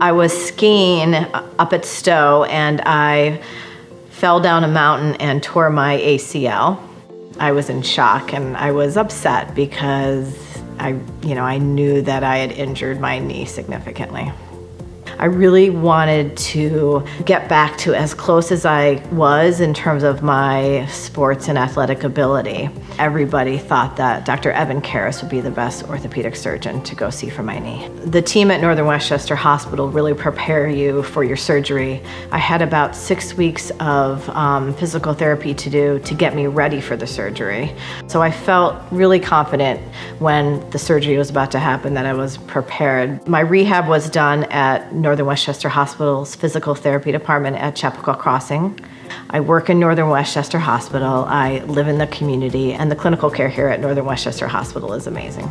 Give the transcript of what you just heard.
I was skiing up at Stowe and I fell down a mountain and tore my ACL. I was in shock and I was upset because I knew that I had injured my knee significantly. I really wanted to get back to as close as I was in terms of my sports and athletic ability. Everybody thought that Dr. Evan Karras would be the best orthopedic surgeon to go see for my knee. The team at Northern Westchester Hospital really prepare you for your surgery. I had about 6 weeks of physical therapy to do to get me ready for the surgery. So I felt really confident when the surgery was about to happen that I was prepared. My rehab was done at Northern Westchester Hospital's physical therapy department at Chappaqua Crossing. I work in Northern Westchester Hospital. I live in the community, and the clinical care here at Northern Westchester Hospital is amazing.